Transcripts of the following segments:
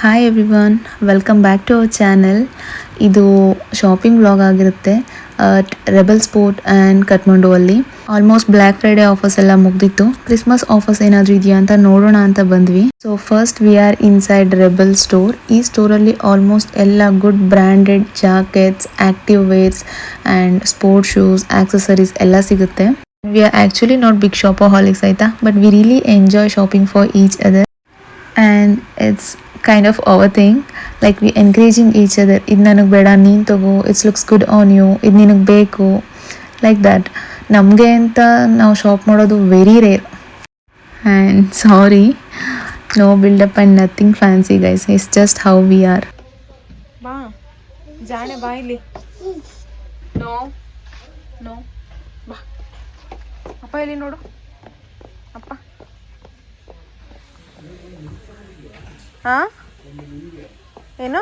Hi everyone, welcome back to our channel. ಇದು shopping vlog ಆಗಿರುತ್ತೆ Rebel Sport and Kathmandu ಅಲ್ಲಿ. Almost black Friday offers ಎಲ್ಲ ಮುಗ್ದಿತ್ತು. Christmas offers ಏನಾದರೂ ಇದೆಯಾ ಅಂತ ನೋಡೋಣ ಅಂತ ಬಂದ್ವಿ. So first we are inside Rebel store. ಈ ಸ್ಟೋರಲ್ಲಿ ಆಲ್ಮೋಸ್ಟ್ ಎಲ್ಲ good branded jackets, active wears and sports shoes, accessories ಎಲ್ಲ ಸಿಗುತ್ತೆ. We are actually not big shopaholics ಆಯಿತಾ, but we really enjoy shopping for each other and it's kind of our thing, like we encouraging each other. ಇದು ನನಗೆ ಬೇಡ, ನೀನು ತಗೋ, it's looks good on you, ಇದು ನಿನಗೆ ಬೇಕು, ಲೈಕ್ ದ್ಯಾಟ್. ನಮಗೆ ಅಂತ ನಾವು ಶಾಪ್ ಮಾಡೋದು very rare. And sorry, no buildup and nothing fancy guys, it's just how we are. ಬಾ ಜಾಣೆ ಬಾ ಇಲ್ಲಿ. ನೋ ನೋ ಬಾ ಅಪ್ಪ ಇಲ್ಲಿ ನೋಡು. ಅಪ್ಪ ಹಾಂ ಏನು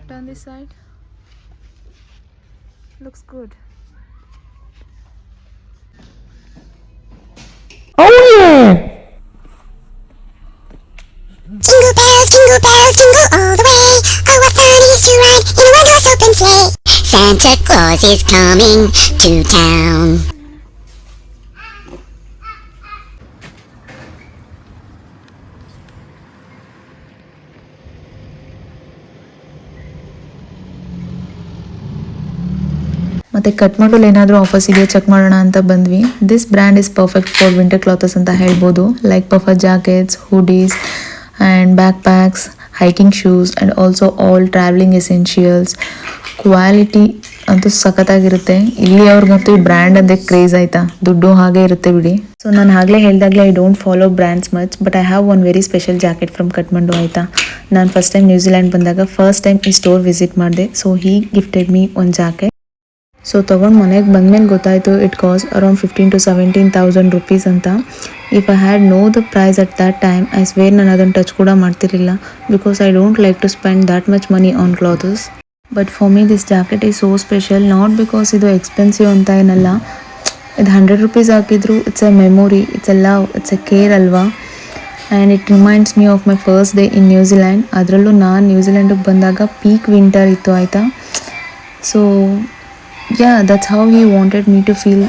turn this side, looks good. Oh yeah! Jingle bells, jingle all the way. Oh, what fun it is to ride in a one-horse open sleigh. Santa Claus is coming to town. ಮತ್ತು ಕಠ್ಮಂಡುಲಿ ಏನಾದರೂ offers ಇದೆಯಾ check ಮಾಡೋಣ ಅಂತ ಬಂದ್ವಿ. This brand is perfect for winter clothes ಅಂತ ಹೇಳ್ಬೋದು. Like puffer jackets, hoodies and backpacks, hiking shoes and also all travelling essentials. Quality ಅಂತೂ ಸಖತ್ತಾಗಿರುತ್ತೆ. ಇಲ್ಲಿ ಅವ್ರಿಗಂತೂ ಈ ಬ್ರ್ಯಾಂಡ್ ಅಂದರೆ ಕ್ರೇಜ್ ಆಯಿತಾ, ದುಡ್ಡು ಹಾಗೆ ಇರುತ್ತೆ ಬಿಡಿ. ಸೊ ನಾನು ಆಗಲೇ ಹೇಳಿದಾಗಲೇ I don't follow brands much, but I have one very special jacket from Kathmandu ಆಯಿತಾ. ನಾನು ಫಸ್ಟ್ ಟೈಮ್ ನ್ಯೂಜಿಲ್ಯಾಂಡ್ ಬಂದಾಗ ಫಸ್ಟ್ ಟೈಮ್ ಈ ಸ್ಟೋರ್ ವಿಸಿಟ್ ಮಾಡಿದೆ. ಸೊ ಹೀ ಗಿಫ್ಟೆಡ್ ಮೀ ಒಂದು ಜಾಕೆಟ್. ಸೊ ತೊಗೊಂಡು ಮನೆಗೆ ಬಂದಮೇಲೆ ಗೊತ್ತಾಯಿತು it cost around 15,000 to 17,000 rupees ಅಂತ. If I had know the price at that time, I swear ನಾನು ಅದನ್ನು ಟಚ್ ಕೂಡ ಮಾಡ್ತಿರಲಿಲ್ಲ, because I don't like to spend that much money on clothes. But for me this jacket is so special, not because ಇದು expensive ಅಂತ ಏನಲ್ಲ. ಇದು 100 rupees ಹಾಕಿದ್ರು it's a memory, it's a love, it's a care ಅಲ್ವಾ. And it reminds me of my first day in New Zealand. ಅದರಲ್ಲೂ ನಾನು ನ್ಯೂಜಿಲ್ಯಾಂಡಿಗೆ ಬಂದಾಗ ಪೀಕ್ ವಿಂಟರ್ ಇತ್ತು ಆಯಿತಾ. So yeah, that's how he wanted me to feel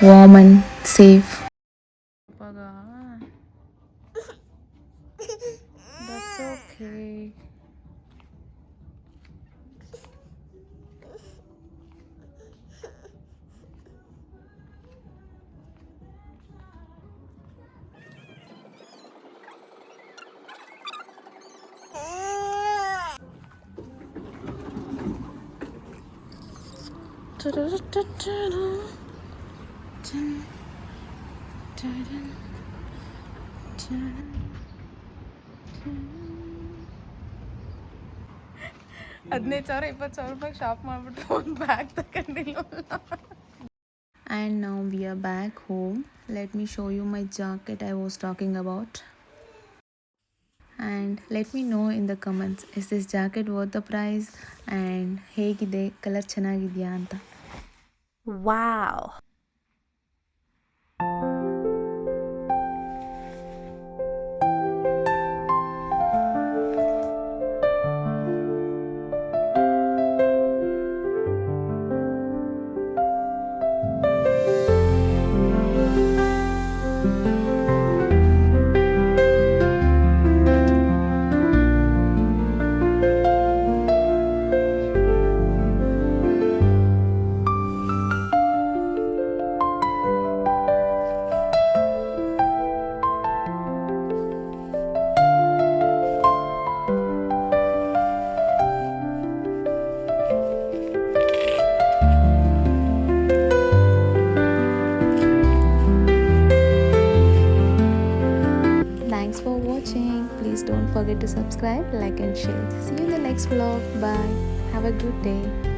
warm and safe. That's okay. $15,000-20,000 shop ಮಾಡಿಬಿಟ್ಟು ಒಂದು bag ತಗೊಂಡಿಲ್ಲ. And now we are back home. Let me show you my jacket I was talking about. And let me know in the comments, is this jacket worth the price? And ಹೇಗಿದೆ, colour ಚೆನ್ನಾಗಿದೆಯಾ ಅಂತ. Wow. Thanks for watching. Please don't forget to subscribe, like and share. See you in the next vlog. Bye. Have a good day.